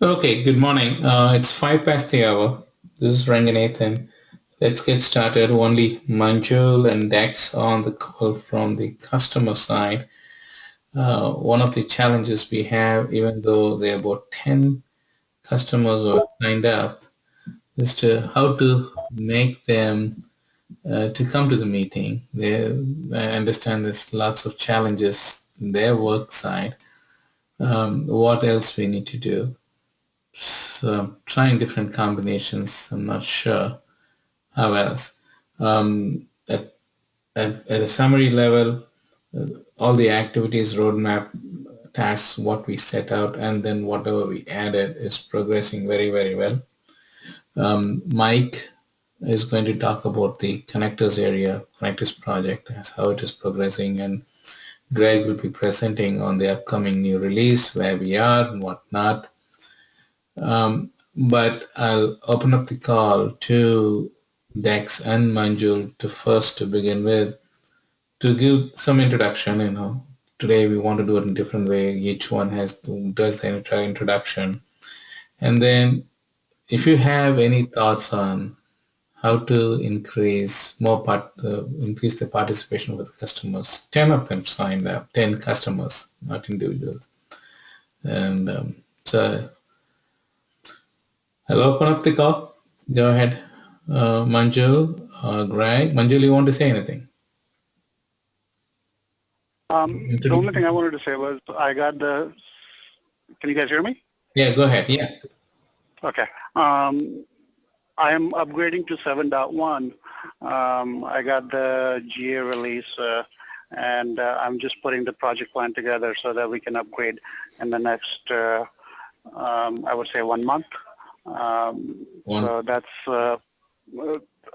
Okay, good morning. It's 5 past the hour. This is Ranganathan. Let's get started. Only Manjul and Dex on the call from the customer side. One of the challenges we have, even though there are about 10 customers who are signed up, is to how to make them to come to the meeting. I understand there's lots of challenges in their work side. What else we need to do? So trying different combinations. I'm not sure how else. At, at a summary level, all the activities, roadmap, tasks, what we set out, and then whatever we added is progressing very, very well. Mike is going to talk about the connectors area, connectors project, as how it is progressing, and Greg will be presenting on the upcoming new release, where we are and whatnot. But I'll open up the call to Dex and Manjul to begin with to give some introduction. Today we want to do it in a different way. Each one does the introduction, and then if you have any thoughts on how to increase the participation with customers. 10 of them signed up, 10 customers, not individuals. And so I'll open up the call. Go ahead, Manjul or Greg. Manjul, you want to say anything? The only thing I wanted to say was I got the. Can you guys hear me? Yeah, go ahead. Yeah. Okay. I am upgrading to 7.1. I got the GA release, and I'm just putting the project plan together so that we can upgrade in the next, I would say, 1 month. So that's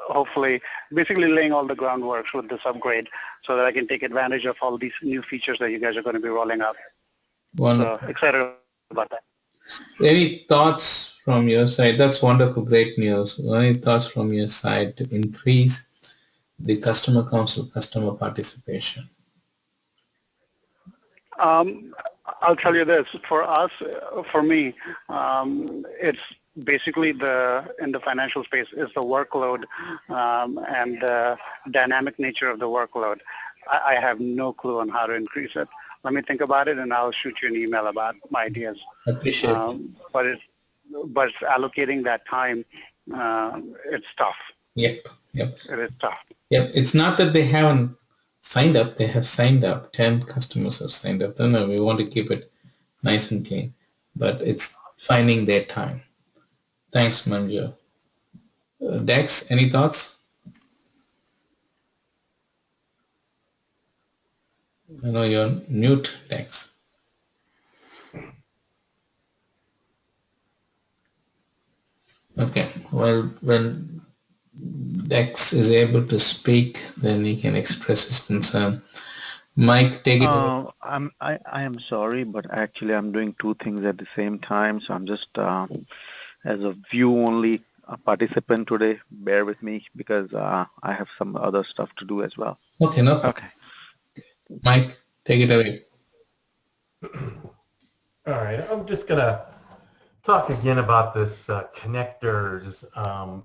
hopefully basically laying all the groundwork with this upgrade so that I can take advantage of all these new features that you guys are going to be rolling out. So excited about that. Any thoughts from your side? That's wonderful, great news. Any thoughts from your side to increase the customer council, customer participation? I'll tell you this, for us, for me, it's basically in the financial space is the workload and the dynamic nature of the workload. I have no clue on how to increase it. Let me think about it and I'll shoot you an email about my ideas. I appreciate it. But allocating that time, it's tough. Yep. It is tough. Yep. It's not that they haven't signed up. They have signed up. 10 customers have signed up. No, we want to keep it nice and clean. But it's finding their time. Thanks, Manju. Dex, any thoughts? I know you're mute, Dex. Okay. Well, when Dex is able to speak, then he can express his concern. Mike, take it away. I am sorry, but actually I'm doing two things at the same time, so I'm just as a view only participant today. Bear with me because I have some other stuff to do as well. Okay, no problem. Okay. Mike, take it away. All right, I'm just gonna talk again about this connectors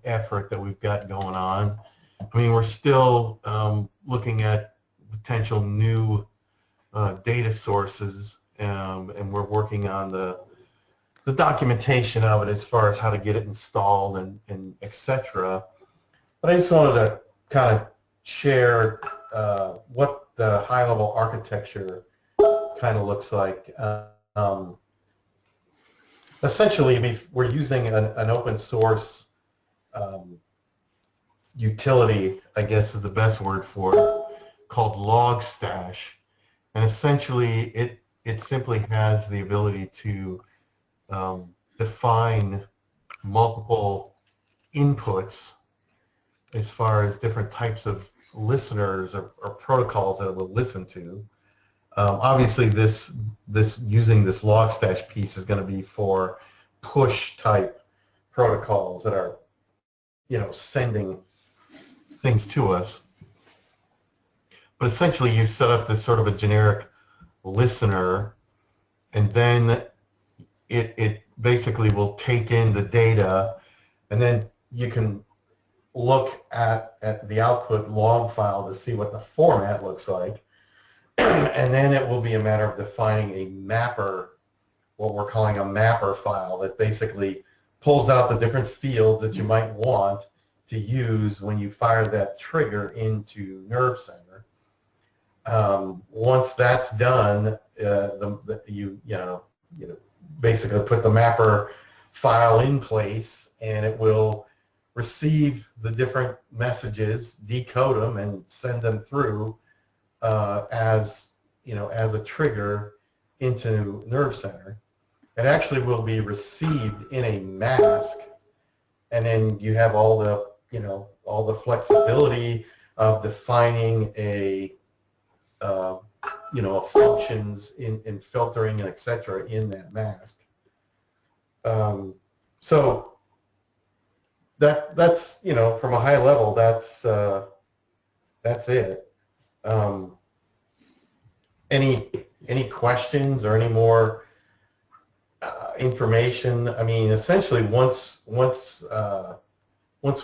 effort that we've got going on. I mean, we're still looking at potential new data sources, and we're working on the documentation of it as far as how to get it installed and etc. But I just wanted to kind of share what the high-level architecture kind of looks like. Essentially, I mean, we're using an open source utility, I guess is the best word for it, called LogStash. And essentially, it simply has the ability to define multiple inputs as far as different types of listeners or protocols that it will listen to. Obviously, this using this LogStash piece is going to be for push type protocols that are, sending things to us. But essentially, you set up this sort of a generic listener, and then it basically will take in the data, and then you can look at the output log file to see what the format looks like. And then it will be a matter of defining a mapper, what we're calling a mapper file, that basically pulls out the different fields that you might want to use when you fire that trigger into Nerve Center. Once that's done, you basically put the mapper file in place, and it will receive the different messages, decode them, and send them through as a trigger into Nerve Center. It actually will be received in a mask, and then you have all the flexibility of defining a functions in filtering and etc. in that mask. So that's from a high level, that's it. Any questions or any more information? I mean, essentially, once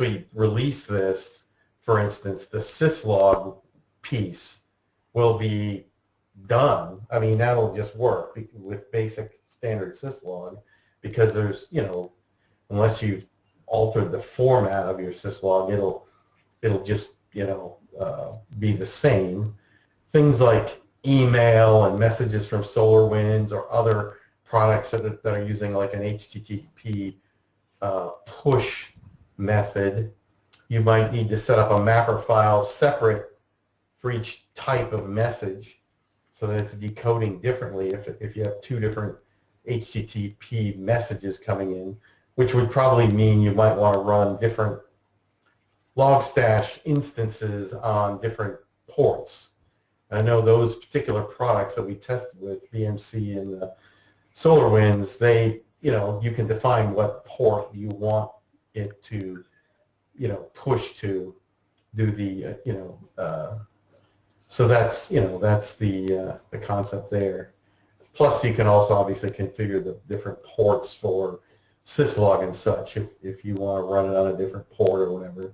we release this, for instance, the syslog piece will be done. I mean, that'll just work with basic standard syslog, because there's, unless you've altered the format of your syslog, it'll just, be the same. Things like email and messages from SolarWinds or other products that are using like an HTTP push method, you might need to set up a mapper file separate for each type of message, so that it's decoding differently if you have two different HTTP messages coming in, which would probably mean you might want to run different Logstash instances on different ports. I know those particular products that we tested with, BMC and SolarWinds, they, you can define what port you want it to, push to do the, so that's, that's the concept there. Plus, you can also obviously configure the different ports for syslog and such if you want to run it on a different port or whatever.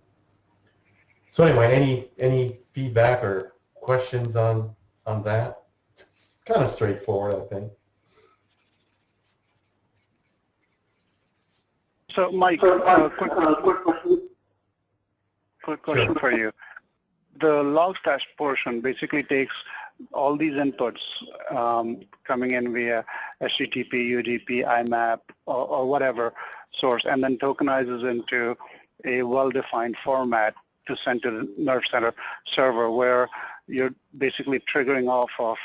So anyway, any feedback or questions on that? It's kind of straightforward, I think. So Mike, quick question for you. The Logstash portion basically takes all these inputs coming in via HTTP, UDP, IMAP, or whatever source, and then tokenizes into a well-defined format to send to the Nerve Center server, where you're basically triggering off of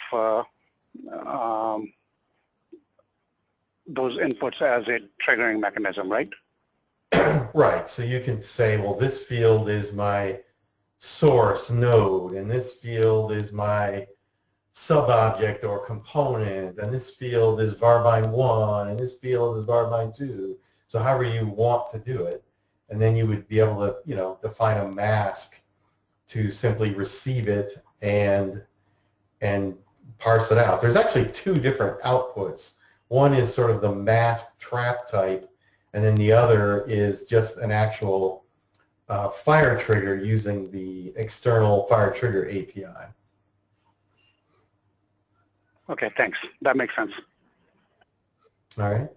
those inputs as a triggering mechanism, right? Right. So you can say, well, this field is my source node, and this field is my sub-object or component, and this field is varbind 1, and this field is varbind 2. So however you want to do it, and then you would be able to, define a mask to simply receive it and parse it out. There's actually two different outputs. One is sort of the mask trap type, and then the other is just an actual fire trigger using the external fire trigger API. Okay, thanks. That makes sense. All right.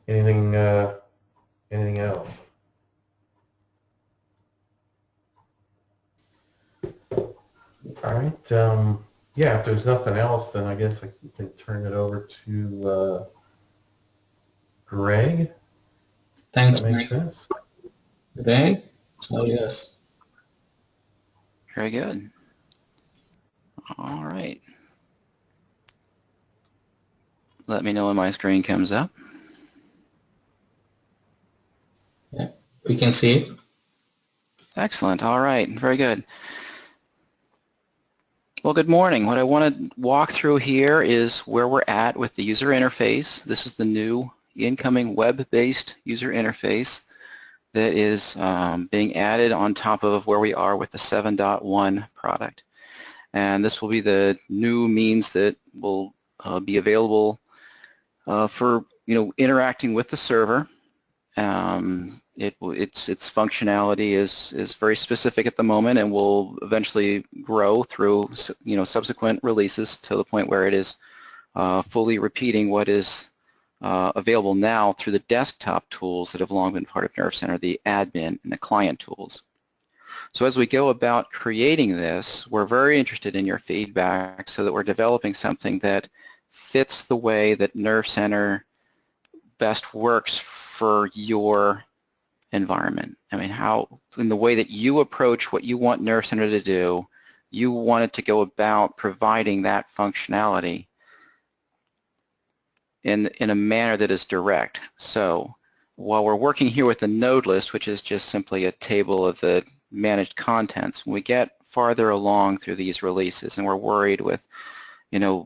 Anything else? All right. Yeah, if there's nothing else, then I guess I can turn it over to Greg. Thanks, That makes Mike. sense. Greg? So yes. Very good. All right. Let me know when my screen comes up. Yeah, we can see it. Excellent. All right. Very good. Well, good morning. What I want to walk through here is where we're at with the user interface. This is the new incoming web-based user interface that is being added on top of where we are with the 7.1 product. And this will be the new means that will be available for interacting with the server. Its functionality is very specific at the moment and will eventually grow through subsequent releases to the point where it is fully repeating what is available now through the desktop tools that have long been part of Nerve Center, the admin and the client tools. So as we go about creating this, we're very interested in your feedback so that we're developing something that fits the way that Nerve Center best works for your environment. I mean, how, in the way that you approach what you want Nerve Center to do, you want it to go about providing that functionality in a manner that is direct. So while we're working here with the node list, which is just simply a table of the managed contents, when we get farther along through these releases and we're worried with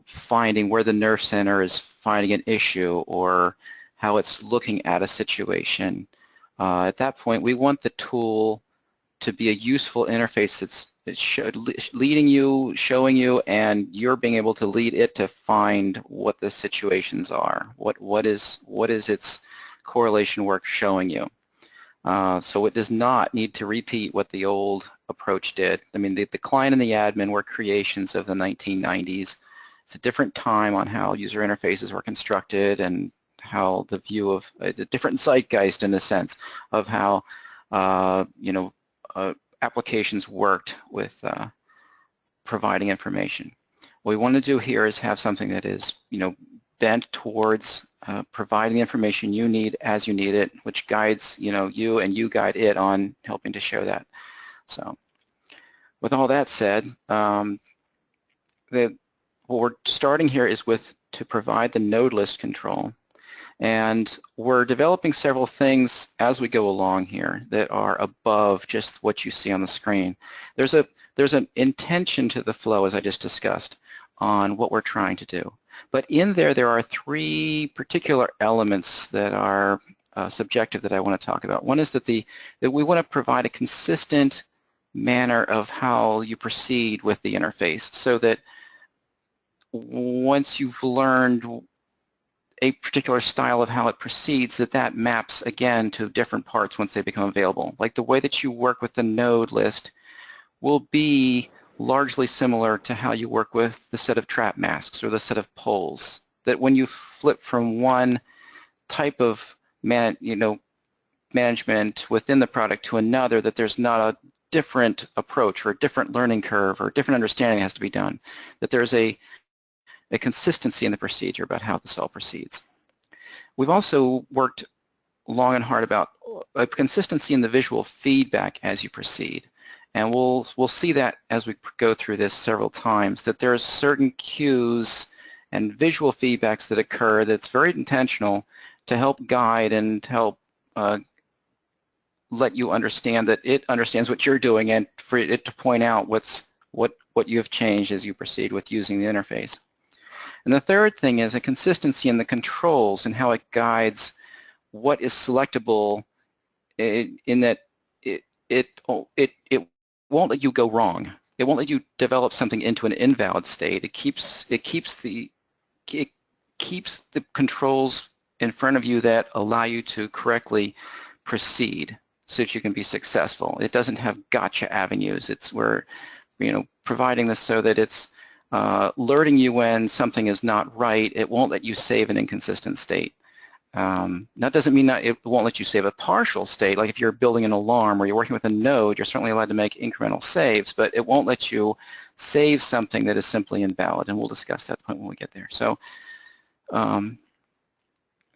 finding where the Nerve Center is finding an issue or how it's looking at a situation, at that point we want the tool to be a useful interface that's leading you, showing you, and you're being able to lead it to find what the situations are. What is its correlation work showing you? So it does not need to repeat what the old approach did. I mean, the client and the admin were creations of the 1990s. It's a different time on how user interfaces were constructed and how the view of a different zeitgeist, in a sense, of how applications worked with providing information. What we want to do here is have something that is, bent towards providing the information you need as you need it, which guides, you, and you guide it on helping to show that. So, with all that said, what we're starting here is to provide the node list control. And we're developing several things as we go along here that are above just what you see on the screen. There's an intention to the flow, as I just discussed, on what we're trying to do. But in there are three particular elements that are subjective that I want to talk about. One is that we want to provide a consistent manner of how you proceed with the interface, so that once you've learned a particular style of how it proceeds, that maps again to different parts once they become available. Like the way that you work with the node list will be largely similar to how you work with the set of trap masks or the set of poles. That when you flip from one type of management within the product to another, that there's not a different approach or a different learning curve or a different understanding that has to be done. That there's a consistency in the procedure about how this all proceeds. We've also worked long and hard about a consistency in the visual feedback as you proceed. And we'll see that as we go through this several times, that there are certain cues and visual feedbacks that occur that's very intentional to help guide and help let you understand that it understands what you're doing, and for it to point out what you have changed as you proceed with using the interface. And the third thing is a consistency in the controls and how it guides what is selectable, in that it won't let you go wrong. It won't let you develop something into an invalid state. It keeps the controls in front of you that allow you to correctly proceed so that you can be successful. It doesn't have gotcha avenues. We're providing this so that it's alerting you when something is not right. It won't let you save an inconsistent state. That doesn't mean that it won't let you save a partial state. Like if you're building an alarm or you're working with a node, you're certainly allowed to make incremental saves, but it won't let you save something that is simply invalid, and we'll discuss that point when we get there. So,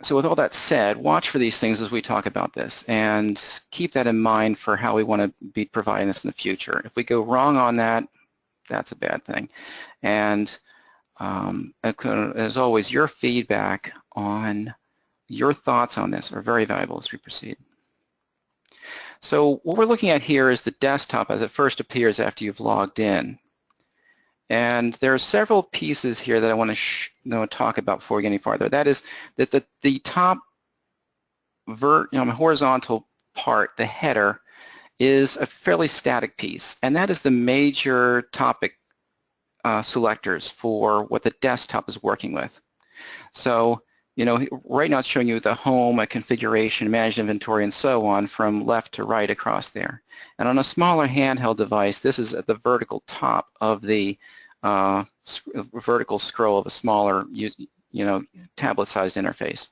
so with all that said, watch for these things as we talk about this, and keep that in mind for how we want to be providing this in the future. If we go wrong on that, that's a bad thing. And as always, your feedback on your thoughts on this are very valuable as we proceed. So what we're looking at here is the desktop as it first appears after you've logged in. And there are several pieces here that I want to talk about before we get any farther. That is that the top horizontal part, the header, is a fairly static piece, and that is the major topic selectors for what the desktop is working with. So, you know, right now it's showing you the home, a configuration, managed inventory, and so on from left to right across there. And on a smaller handheld device, this is at the vertical top of the vertical scroll of a smaller, you know, tablet-sized interface.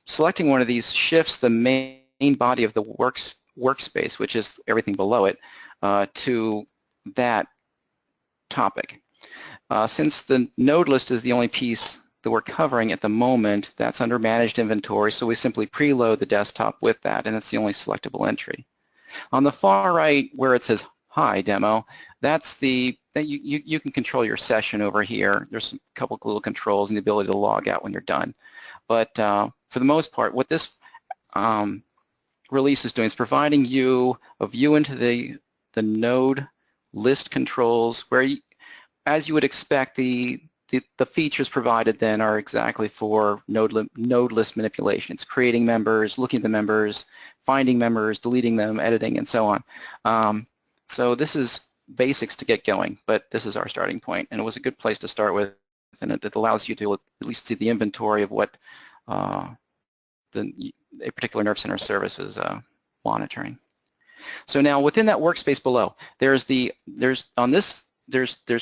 Selecting one of these shifts the main body of the workspace, which is everything below it, to that topic. Since the node list is the only piece that we're covering at the moment, that's under managed inventory, so we simply preload the desktop with that, and that's the only selectable entry. On the far right, where it says Hi Demo, that's the you can control your session over here. There's a couple of little controls and the ability to log out when you're done. But for the most part, what this release is doing is providing you a view into the node list controls, where as you would expect, the features provided then are exactly for node list manipulation. It's creating members, looking at the members, finding members, deleting them, editing, and so on. So this is basics to get going, but this is our starting point, and it was a good place to start with, and it allows you to at least see the inventory of what a particular nerve center service is monitoring. So now within that workspace below, there's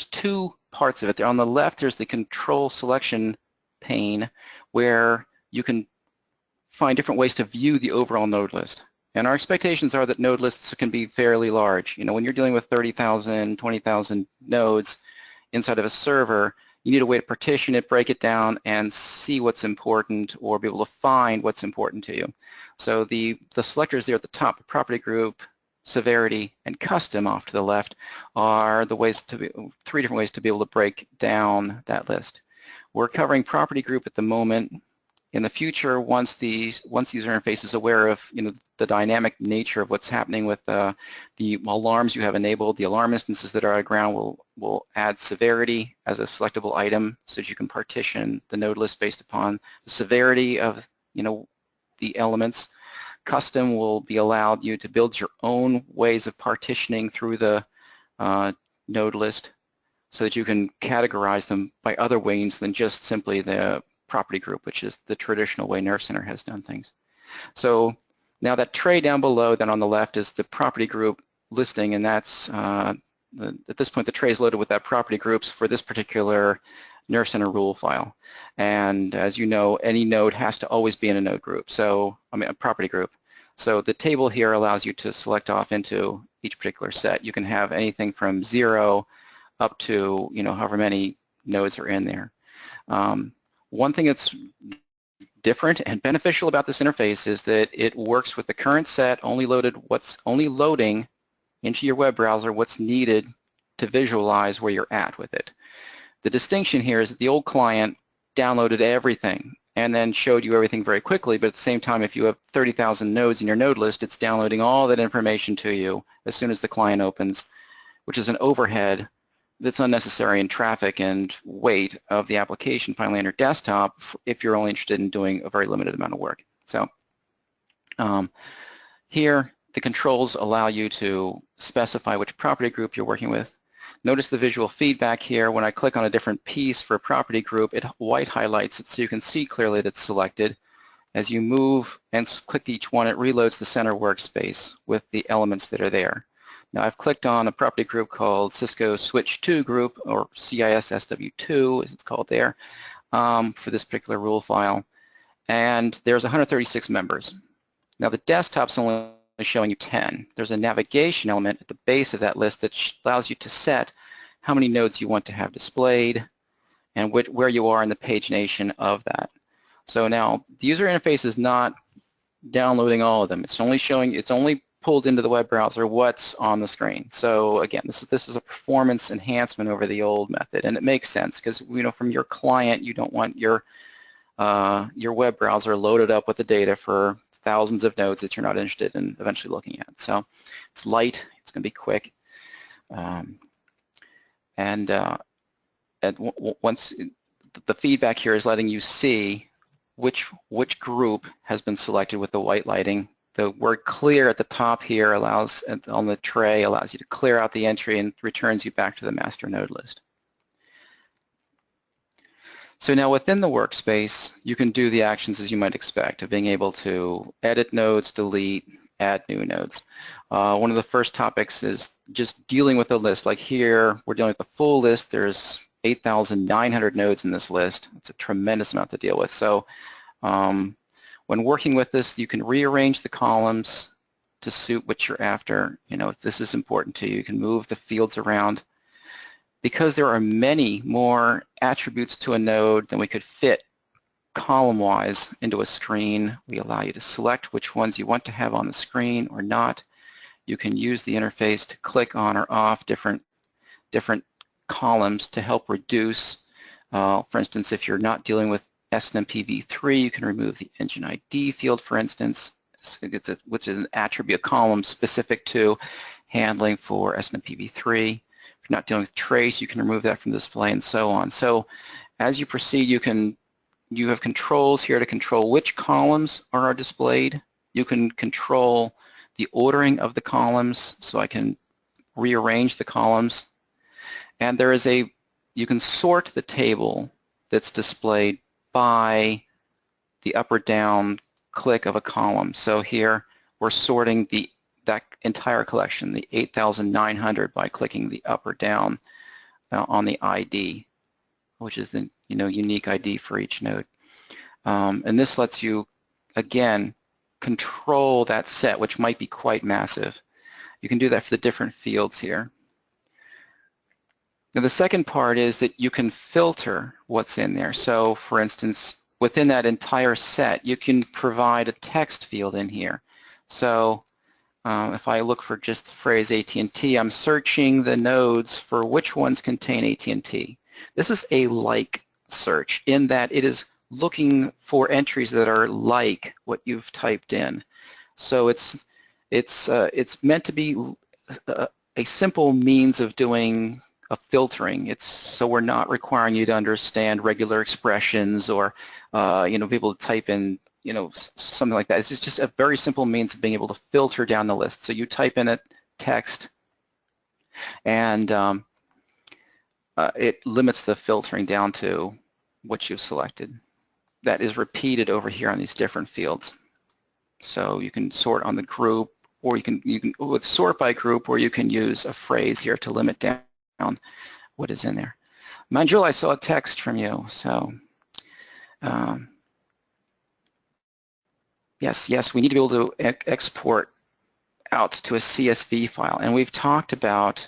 two parts of it. On the left, there's the control selection pane where you can find different ways to view the overall node list. And our expectations are that node lists can be fairly large. You know, when you're dealing with 30,000, 20,000 nodes inside of a server, you need a way to partition it, break it down, and see what's important, or be able to find what's important to you. So the selectors there at the top, the property group, severity, and custom off to the left, are the ways three different ways to be able to break down that list. We're covering property group at the moment. In the future, once the user interface is aware of, you know, the dynamic nature of what's happening with the alarms you have enabled, the alarm instances that are on ground will add severity as a selectable item, so that you can partition the node list based upon the severity of, you know, the elements. Custom will be allowed you to build your own ways of partitioning through the node list, so that you can categorize them by other ways than just simply the property group, which is the traditional way Nerve Center has done things. So now that tray down below, then on the left, is the property group listing, and that's at this point the tray is loaded with that property groups for this particular Nerve Center rule file. And as you know, any node has to always be in a node group, so a property group. So the table here allows you to select off into each particular set. You can have anything from 0 up to, you know, however many nodes are in there. One thing that's different and beneficial about this interface is that it works with the current set, only loading into your web browser what's needed to visualize where you're at with it. The distinction here is that the old client downloaded everything and then showed you everything very quickly, but at the same time, if you have 30,000 nodes in your node list, it's downloading all that information to you as soon as the client opens, which is an overhead that's unnecessary in traffic and weight of the application finally on your desktop if you're only interested in doing a very limited amount of work. So here, the controls allow you to specify which property group you're working with. Notice the visual feedback here. When I click on a different piece for a property group, it white highlights it so you can see clearly that it's selected. As you move and click each one, it reloads the center workspace with the elements that are there. Now I've clicked on a property group called Cisco Switch 2 group, or CIS-SW2 as it's called there, for this particular rule file. And there's 136 members. Now the desktop's only showing you 10. There's a navigation element at the base of that list that allows you to set how many nodes you want to have displayed and where you are in the pagination of that. So now the user interface is not downloading all of them. It's only pulled into the web browser what's on the screen. So again, this is a performance enhancement over the old method, and it makes sense because, you know, from your client, you don't want your web browser loaded up with the data for thousands of nodes that you're not interested in eventually looking at. So it's light, it's going to be quick, once the feedback here is letting you see which group has been selected with the white lighting the word clear at the top here allows, on the tray, allows you to clear out the entry and returns you back to the master node list. So now within the workspace, you can do the actions as you might expect of being able to edit nodes, delete, add new nodes. One of the first topics is just dealing with the list. Like here, we're dealing with the full list. There's 8,900 nodes in this list. It's a tremendous amount to deal with. So when working with this, you can rearrange the columns to suit what you're after. You know, if this is important to you, you can move the fields around. Because there are many more attributes to a node than we could fit column-wise into a screen, we allow you to select which ones you want to have on the screen or not. You can use the interface to click on or off different columns to help reduce. For instance, if you're not dealing with SNMPv3, you can remove the engine ID field, for instance, which is an attribute column specific to handling for SNMPv3. If you're not dealing with trace, you can remove that from the display and so on. So as you proceed, you have controls here to control which columns are displayed. You can control the ordering of the columns, so I can rearrange the columns. And there is you can sort the table that's displayed by the up or down click of a column. So here we're sorting that entire collection, the 8,900, by clicking the up or down on the ID, which is the unique ID for each node. And this lets you, again, control that set, which might be quite massive. You can do that for the different fields here. Now the second part is that you can filter what's in there. So for instance, within that entire set, you can provide a text field in here. So if I look for just the phrase AT&T, I'm searching the nodes for which ones contain AT&T. This is a like search in that it is looking for entries that are like what you've typed in. So it's meant to be a simple means of doing a filtering. So we're not requiring you to understand regular expressions or be able to type in something like that. It's just a very simple means of being able to filter down the list. So you type in a text and it limits the filtering down to what you've selected. That is repeated over here on these different fields. So you can sort on the group, or you can with sort by group, or you can use a phrase here to limit down what is in there. Manjul, I saw a text from you, so yes, we need to be able to export out to a CSV file, and we've talked about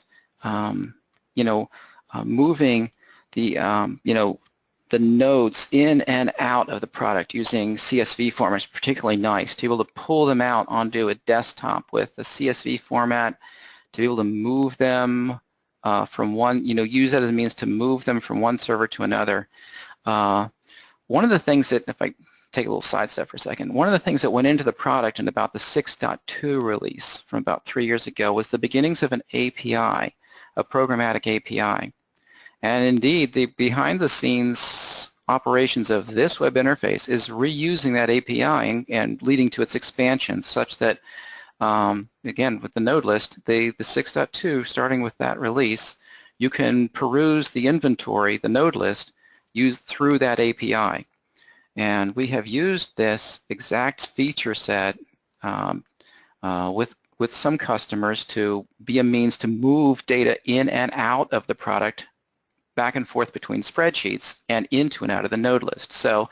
moving the nodes in and out of the product using CSV formats, particularly nice to be able to pull them out onto a desktop with a CSV format, to be able to move them from one, use that as a means to move them from one server to another. One of the things that, if I take a little sidestep for a second, one of the things that went into the product in about the 6.2 release from about 3 years ago was the beginnings of an API, a programmatic API. And indeed, the behind-the-scenes operations of this web interface is reusing that API and leading to its expansion, such that, again, with the node list, the 6.2, starting with that release, you can peruse the inventory, the node list, used through that API. And we have used this exact feature set with some customers to be a means to move data in and out of the product, back and forth between spreadsheets and into and out of the node list. So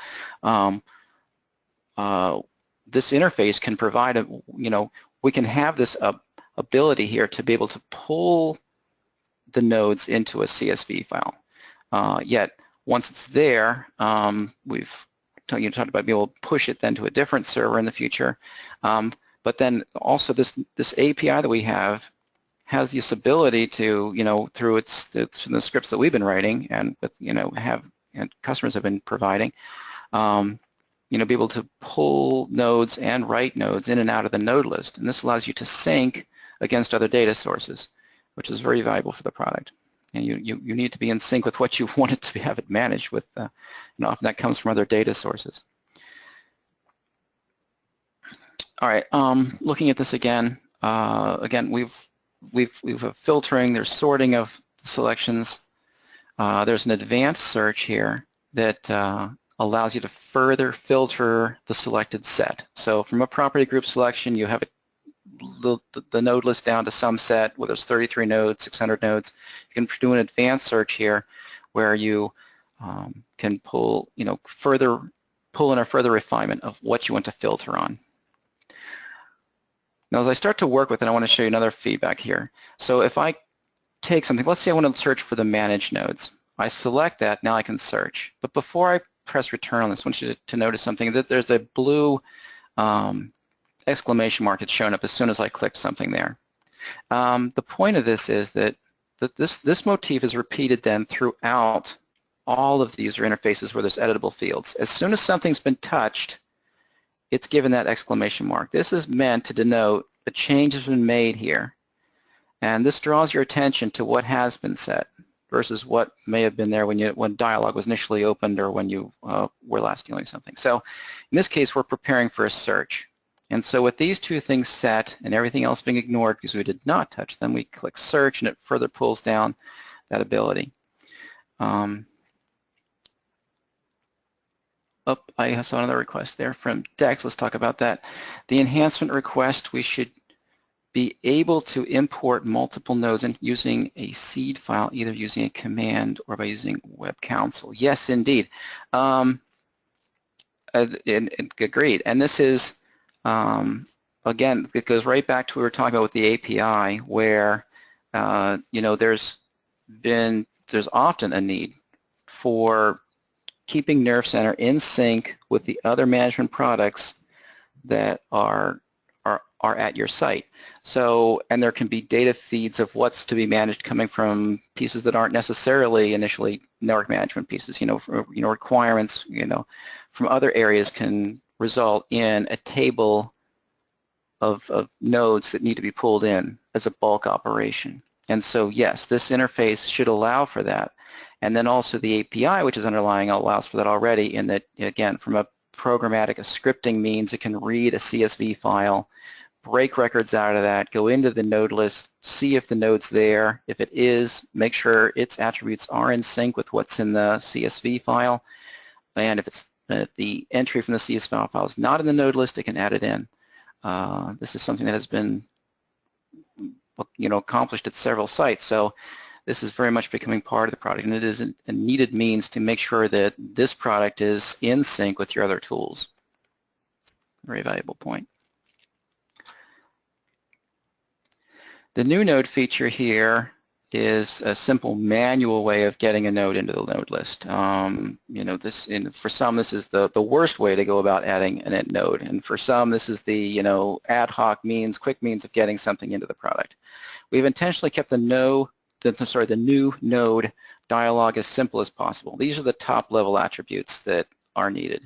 this interface can provide we can have this ability here to be able to pull the nodes into a CSV file. Yet once it's there, we've talked about being able to push it then to a different server in the future. But then also this API that we have has this ability to, through the scripts that we've been writing and with, and customers have been providing, be able to pull nodes and write nodes in and out of the node list. And this allows you to sync against other data sources, which is very valuable for the product. And you need to be in sync with what you want it to have it managed with, often that comes from other data sources. All right, looking at this again, we've a filtering, there's sorting of selections. There's an advanced search here that allows you to further filter the selected set. So from a property group selection, you have the node list down to some set, whether it's 33 nodes, 600 nodes. You can do an advanced search here where you can pull in a further refinement of what you want to filter on. Now, as I start to work with it, I want to show you another feedback here. So if I take something, let's say I want to search for the managed nodes. I select that, now I can search. But before I press return on this, I want you to notice something, that there's a blue exclamation mark that's shown up as soon as I click something there. The point of this is that this motif is repeated then throughout all of the user interfaces where there's editable fields. As soon as something's been touched, it's given that exclamation mark. This is meant to denote a change has been made here. And this draws your attention to what has been set versus what may have been there when dialog was initially opened or when you were last dealing with something. So in this case, we're preparing for a search. And so with these two things set and everything else being ignored because we did not touch them, we click search and it further pulls down that ability. I saw another request there from Dex. Let's talk about that. The enhancement request, we should be able to import multiple nodes and using a seed file, either using a command or by using web console. Yes, indeed. Agreed. And this is, again, it goes right back to what we were talking about with the API, where there's often a need for keeping Nerve Center in sync with the other management products that are at your site. So, and there can be data feeds of what's to be managed coming from pieces that aren't necessarily initially network management pieces. Requirements, from other areas can result in a table of nodes that need to be pulled in as a bulk operation. And so, yes, this interface should allow for that. And then also the API, which is underlying, allows for that already in that, again, from a programmatic, a scripting means it can read a CSV file, break records out of that, go into the node list, see if the node's there. If it is, make sure its attributes are in sync with what's in the CSV file. And if the entry from the CSV file is not in the node list, it can add it in. This is something that has been accomplished at several sites. So this is very much becoming part of the product, and it is a needed means to make sure that this product is in sync with your other tools. Very valuable point. The new node feature here is a simple manual way of getting a node into the node list. For some, this is the worst way to go about adding a node, and for some, this is the ad hoc means, quick means of getting something into the product. We've intentionally kept the new node dialog as simple as possible. These are the top level attributes that are needed.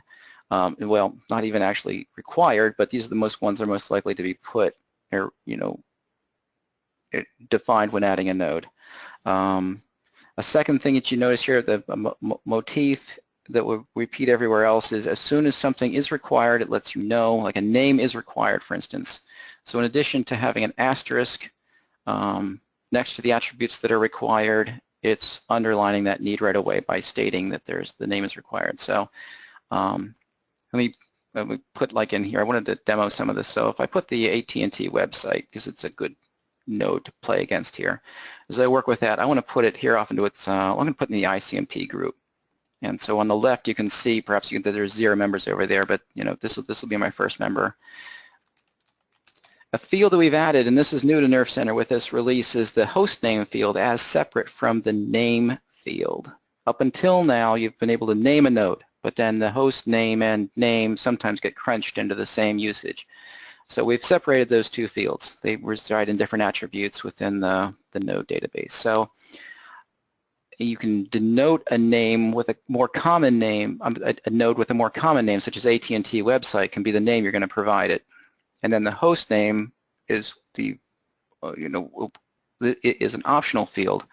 Well, not even actually required, but these are the ones that are most likely to be put or defined when adding a node. A second thing that you notice here, the motif that will repeat everywhere else, is as soon as something is required, it lets you know, like a name is required, for instance. So in addition to having an asterisk next to the attributes that are required, it's underlining that need right away by stating that the name is required. So let me put in here, I wanted to demo some of this. So if I put the AT&T website, because it's a good node to play against here, as I work with that, I want to put it here off into its, I'm going to put in the ICMP group. And so on the left, you can see perhaps that there's 0 members over there, but this will be my first member. A field that we've added, and this is new to Nerve Center with this release, is the host name field as separate from the name field. Up until now, you've been able to name a node, but then the host name and name sometimes get crunched into the same usage. So we've separated those two fields. They reside in different attributes within the node database. So you can denote a name with a more common name, a node with a more common name, such as AT&T website can be the name you're going to provide it. And then the host name is is an optional field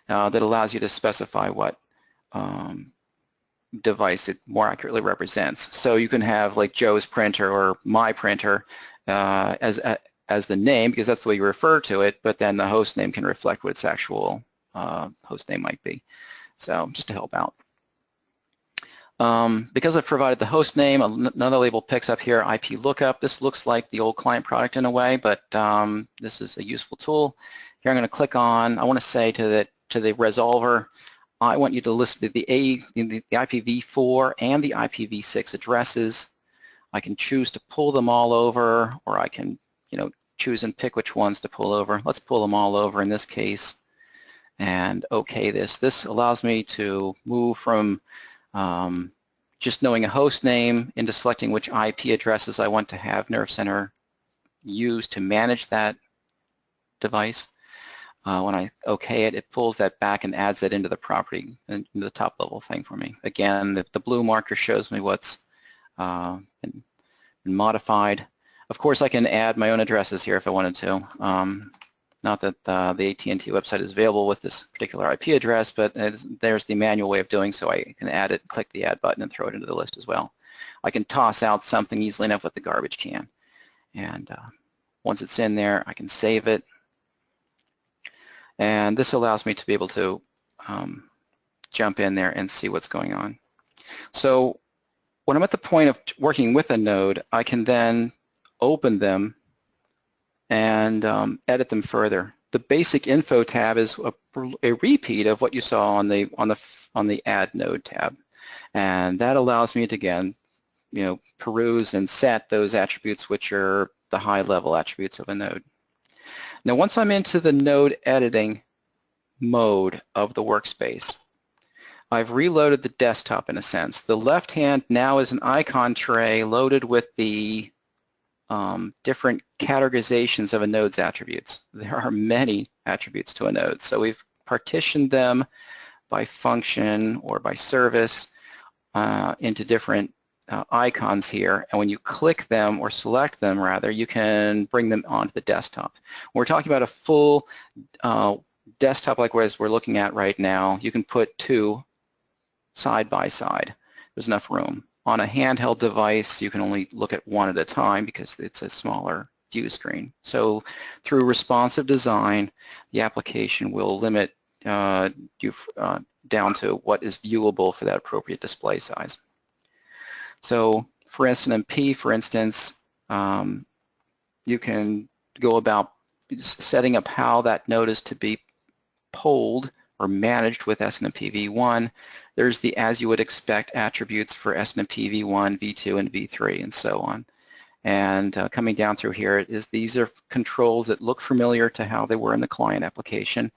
that allows you to specify what device it more accurately represents. So you can have like Joe's printer or my printer as the name, because that's the way you refer to it, but then the host name can reflect what its actual host name might be. So just to help out. Because I've provided the host name, another label picks up here IP lookup. This looks like the old client product in a way, but this is a useful tool. Here I'm going to click on, I want to say to the resolver, I want you to list the IPv4 and the IPv6 addresses. I can choose to pull them all over, or I can, choose and pick which ones to pull over. Let's pull them all over in this case, and OK this. This allows me to move from just knowing a host name into selecting which IP addresses I want to have Nerve Center use to manage that device. When I OK it, it pulls that back and adds it into the property, into the top level thing for me. Again, the blue marker shows me what's been modified. Of course, I can add my own addresses here if I wanted to. Not that the AT&T website is available with this particular IP address, but there's the manual way of doing so. I can add it, click the add button, and throw it into the list as well. I can toss out something easily enough with the garbage can. And once it's in there, I can save it. And this allows me to be able to jump in there and see what's going on. So when I'm at the point of working with a node, I can then open them and edit them further. The basic info tab is a repeat of what you saw on the add node tab, and that allows me to again, peruse and set those attributes which are the high-level attributes of a node. Now, once I'm into the node editing mode of the workspace, I've reloaded the desktop in a sense. The left hand now is an icon tray loaded with the different categorizations of a node's attributes. There are many attributes to a node, so we've partitioned them by function or by service into different icons here, and when you click them or select them rather, you can bring them onto the desktop. When we're talking about a full desktop like we're looking at right now, you can put two side by side. There's enough room. On a handheld device, you can only look at one at a time because it's a smaller view screen. So through responsive design, the application will limit you down to what is viewable for that appropriate display size. So for SNMP, for instance, you can go about setting up how that node is to be polled or managed with SNMP v1. There's the as you would expect attributes for SNMP v1, v2, and v3, and so on. And coming down through here is these are controls that look familiar to how they were in the client application.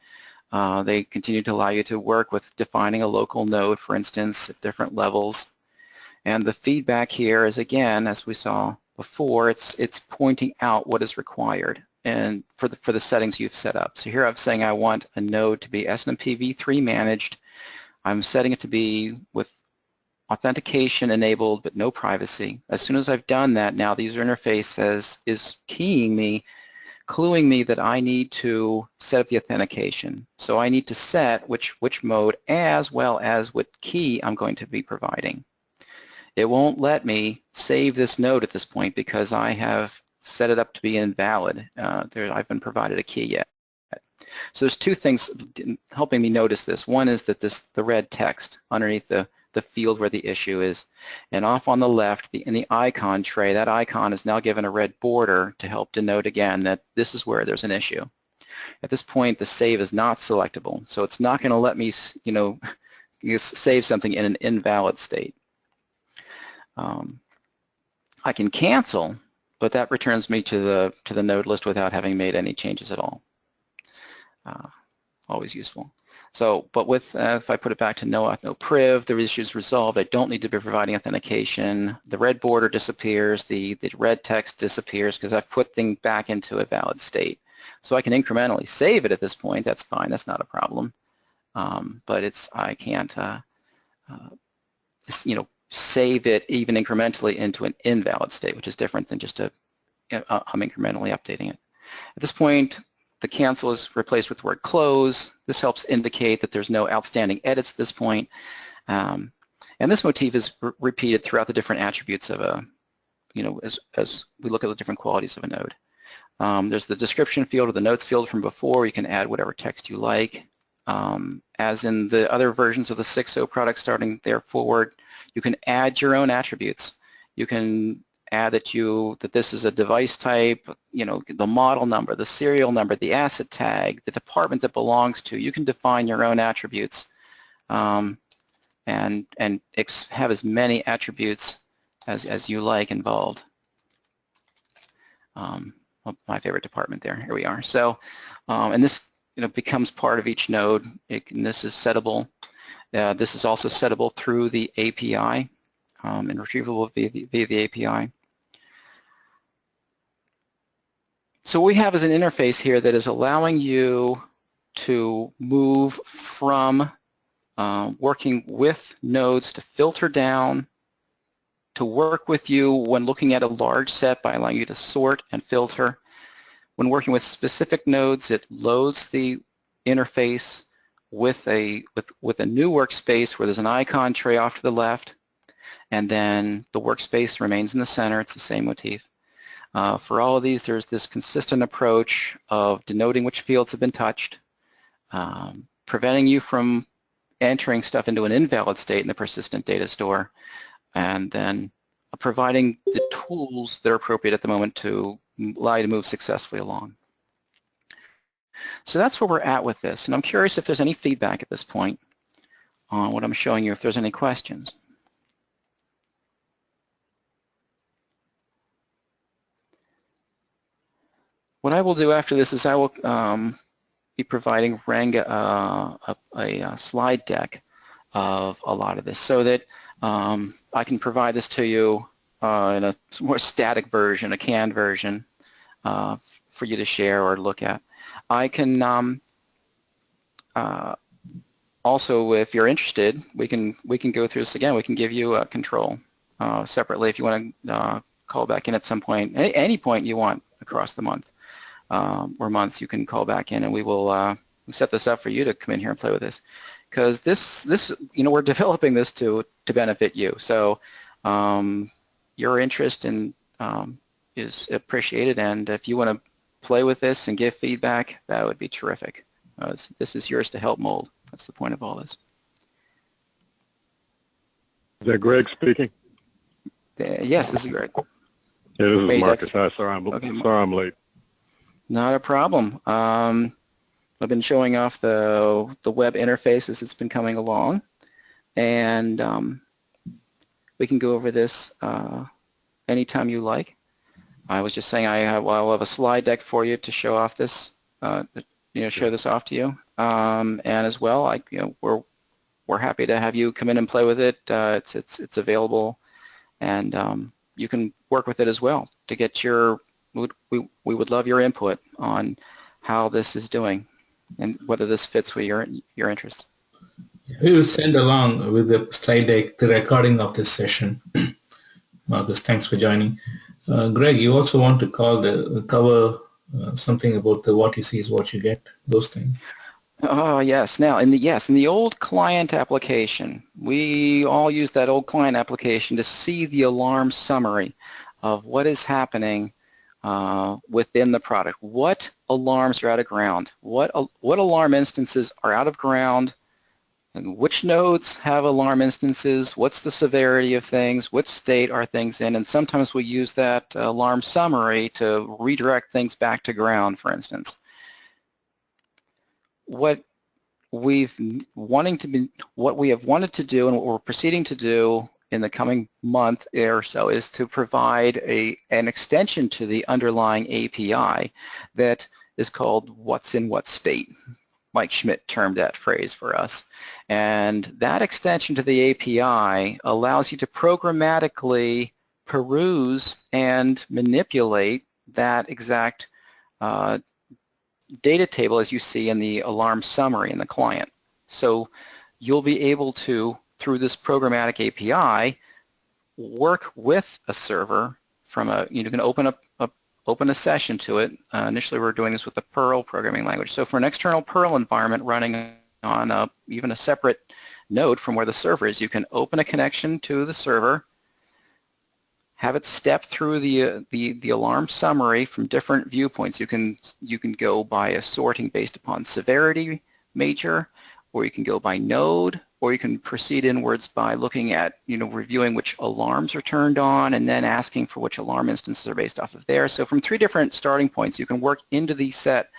They continue to allow you to work with defining a local node, for instance, at different levels. And the feedback here is, again, as we saw before, it's pointing out what is required and for the settings you've set up. So here I'm saying I want a node to be SNMP v3 managed. I'm setting it to be with authentication enabled but no privacy. As soon as I've done that, now the user interface is keying me, cluing me that I need to set up the authentication. So I need to set which mode as well as what key I'm going to be providing. It won't let me save this node at this point because I have set it up to be invalid. I haven't provided a key yet. So there's two things helping me notice this. One is that the red text underneath the field where the issue is, and off on the left in the icon tray, that icon is now given a red border to help denote again that this is where there's an issue. At this point, the save is not selectable, so it's not going to let me, save something in an invalid state. I can cancel, but that returns me to the node list without having made any changes at all. Always useful. So, but with if I put it back to no auth, no priv, the issue is resolved. I don't need to be providing authentication. The red border disappears. The red text disappears because I've put things back into a valid state. So I can incrementally save it at this point. That's fine. That's not a problem. But I can't save it even incrementally into an invalid state, which is different than just I'm incrementally updating it. At this point, the cancel is replaced with the word close. This helps indicate that there's no outstanding edits at this point. And this motif is repeated throughout the different attributes of a, as we look at the different qualities of a node. There's the description field or the notes field from before. You can add whatever text you like. As in the other versions of the 6.0 product starting there forward, you can add your own attributes. You can add that this is a device type, the model number, the serial number, the asset tag, the department that belongs to. You can define your own attributes and have as many attributes as you like involved. My favorite department there. Here we are. So, and this becomes part of each node. And this is settable. This is also settable through the API and retrievable via the API. So what we have is an interface here that is allowing you to move from working with nodes to filter down, to work with you when looking at a large set by allowing you to sort and filter. When working with specific nodes, it loads the interface with a new workspace where there's an icon tray off to the left, and then the workspace remains in the center. It's the same motif. For all of these, there's this consistent approach of denoting which fields have been touched, preventing you from entering stuff into an invalid state in the persistent data store, and then providing the tools that are appropriate at the moment to allow you to move successfully along. So that's where we're at with this, and I'm curious if there's any feedback at this point on what I'm showing you, if there's any questions. What I will do after this is I will be providing Ranga a slide deck of a lot of this so that I can provide this to you in a more static version, a canned version for you to share or look at. I can also, if you're interested, we can go through this again. We can give you a control separately if you want to call back in at some point, any point you want across the month or months. You can call back in, and we will set this up for you to come in here and play with this. Because this, we're developing this to benefit you. So your interest is appreciated, and if you want to play with this and give feedback, that would be terrific. This is yours to help mold. That's the point of all this. Is that Greg speaking? Yes, this is Greg. Yeah, this is Wait, Marcus. Hi, sorry I'm late. Not a problem. I've been showing off the web interface as it's been coming along, and we can go over this anytime you like. I was just saying I'll have a slide deck for you to show off this, show this off to you, and as well, we're happy to have you come in and play with it. It's available, and you can work with it as well to get your. We would love your input on how this is doing and whether this fits with your interests. We will send along with the slide deck the recording of this session. Marcus, thanks for joining. Greg, you also want to cover something about the what you see is what you get, those things. Oh yes. Now in the old client application, we all use that old client application to see the alarm summary of what is happening within the product. What alarms are out of ground? What alarm instances are out of ground? And which nodes have alarm instances? What's the severity of things? What state are things in? And sometimes we use that alarm summary to redirect things back to ground, for instance. What we have wanted to do and what we're proceeding to do in the coming month or so is to provide an extension to the underlying API that is called what's in what state. Mike Schmidt termed that phrase for us. And that extension to the API allows you to programmatically peruse and manipulate that exact data table as you see in the alarm summary in the client. So you'll be able to, through this programmatic API, work with a server from you can open a session to it. Initially we're doing this with the Perl programming language. So for an external Perl environment running on even a separate node from where the server is. You can open a connection to the server, have it step through the alarm summary from different viewpoints. You can go by a sorting based upon severity major, or you can go by node, or you can proceed inwards by looking at, reviewing which alarms are turned on and then asking for which alarm instances are based off of there. So from 3 different starting points, you can work into the set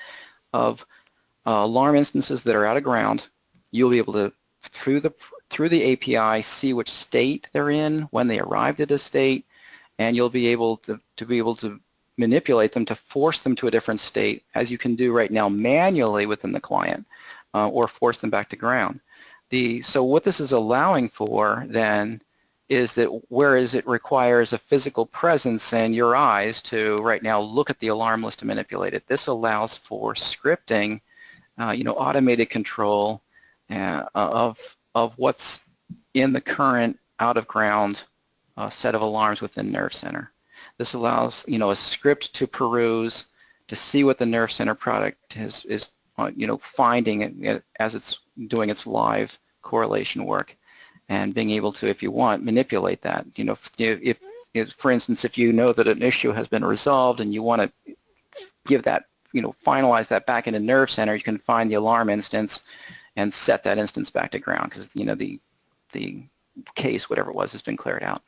of alarm instances that are out of ground. You'll be able to, through the API, see which state they're in, when they arrived at a state, and you'll be able to manipulate them to force them to a different state, as you can do right now manually within the client, or force them back to ground. So what this is allowing for then is that whereas it requires a physical presence and your eyes to right now look at the alarm list to manipulate it, this allows for scripting, automated control of what's in the current out-of-ground set of alarms within Nerve Center. This allows, a script to peruse, to see what the Nerve Center product is finding it as it's doing its live correlation work, and being able to, if you want, manipulate that. If for instance, if you know that an issue has been resolved and you want to give that, finalize that back into Nerve Center, you can find the alarm instance and set that instance back to ground because, the case, whatever it was, has been cleared out.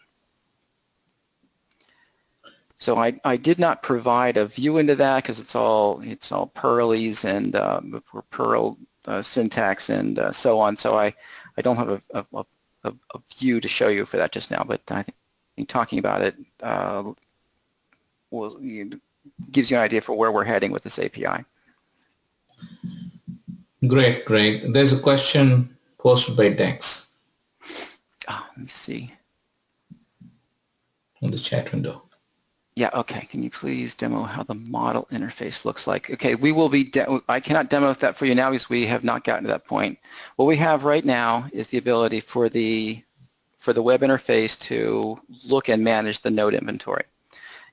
So I did not provide a view into that because it's all Perlese and Perl syntax and so on. So I don't have a view to show you for that just now. But I think talking about it gives you an idea for where we're heading with this API. Great, Greg. There's a question posted by Dex. Let me see. In the chat window. Yeah, okay. Can you please demo how the model interface looks like? Okay, we will be, I cannot demo that for you now because we have not gotten to that point. What we have right now is the ability for the web interface to look and manage the node inventory.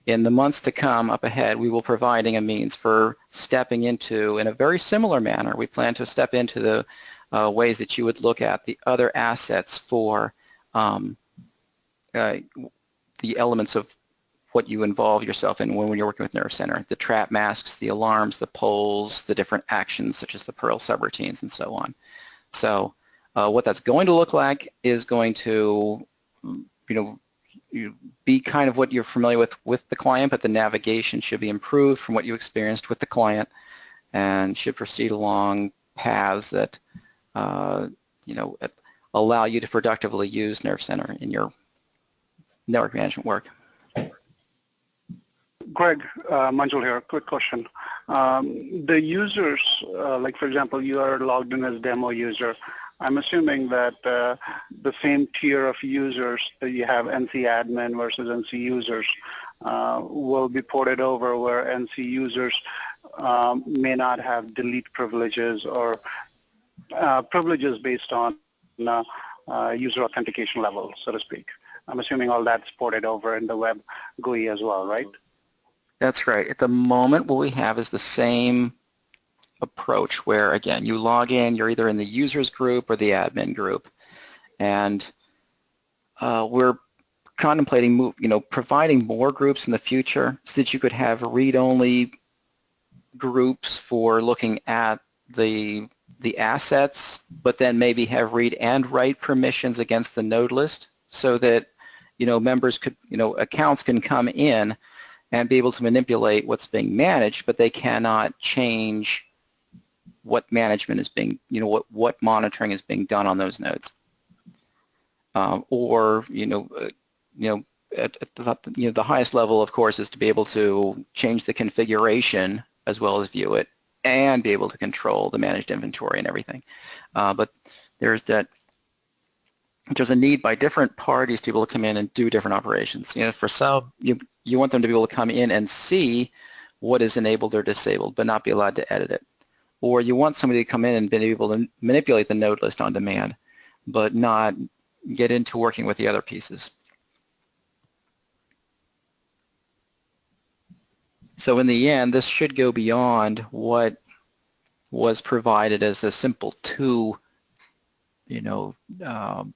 In the months to come up ahead, we will be providing a means for stepping into, in a very similar manner, we plan to step into the ways that you would look at the other assets for the elements of what you involve yourself in when you're working with Nerve Center. The trap masks, the alarms, the polls, the different actions such as the Perl subroutines and so on. So what that's going to look like is going to, be kind of what you're familiar with the client, but the navigation should be improved from what you experienced with the client and should proceed along paths that, allow you to productively use Nerve Center in your network management work. Greg, Manjul here, quick question. The users, like for example, you are logged in as demo user. I'm assuming that the same tier of users that you have NC admin versus NC users will be ported over where NC users may not have delete privileges or privileges based on user authentication level, so to speak. I'm assuming all that's ported over in the web GUI as well, right? That's right. At the moment, what we have is the same approach where, again, you log in, you're either in the users group or the admin group. And we're contemplating, providing more groups in the future so that you could have read-only groups for looking at the assets, but then maybe have read and write permissions against the node list so that, members could, accounts can come in and be able to manipulate what's being managed, but they cannot change what management is being, what monitoring is being done on those nodes. Or, at the highest level, of course, is to be able to change the configuration as well as view it and be able to control the managed inventory and everything. But there's a need by different parties to be able to come in and do different operations. For some, you want them to be able to come in and see what is enabled or disabled, but not be allowed to edit it. Or you want somebody to come in and be able to manipulate the node list on demand, but not get into working with the other pieces. So in the end, this should go beyond what was provided as a simple 2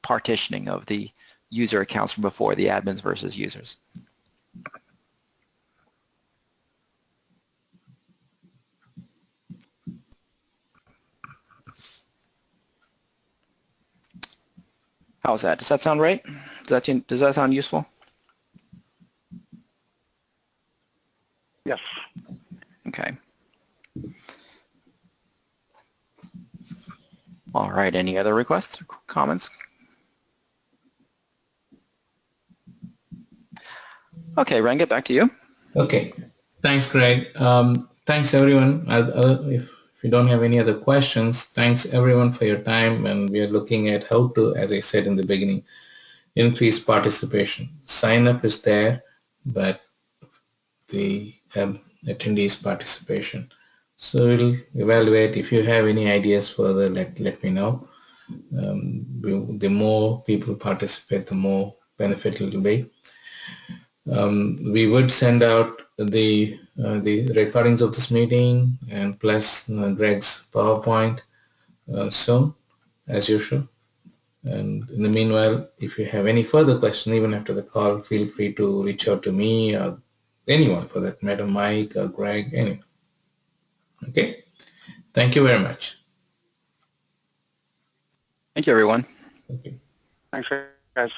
partitioning of the user accounts from before, the admins versus users. How's that? Does that sound right? Does that sound useful? Yes. Okay. All right. Any other requests or comments? Okay, Ranga, back to you. Okay. Thanks, Greg. Thanks, everyone. If you don't have any other questions, thanks, everyone, for your time. And we are looking at how to, as I said in the beginning, increase participation. Sign up is there, but the attendees participation. So we'll evaluate. If you have any ideas further, let me know. The more people participate, the more benefit it will be. We would send out the recordings of this meeting and plus Greg's PowerPoint soon, as usual. And in the meanwhile, if you have any further question, even after the call, feel free to reach out to me or anyone for that matter, Mike or Greg, anyone. Okay. Thank you very much. Thank you, everyone. Okay. Thanks, guys.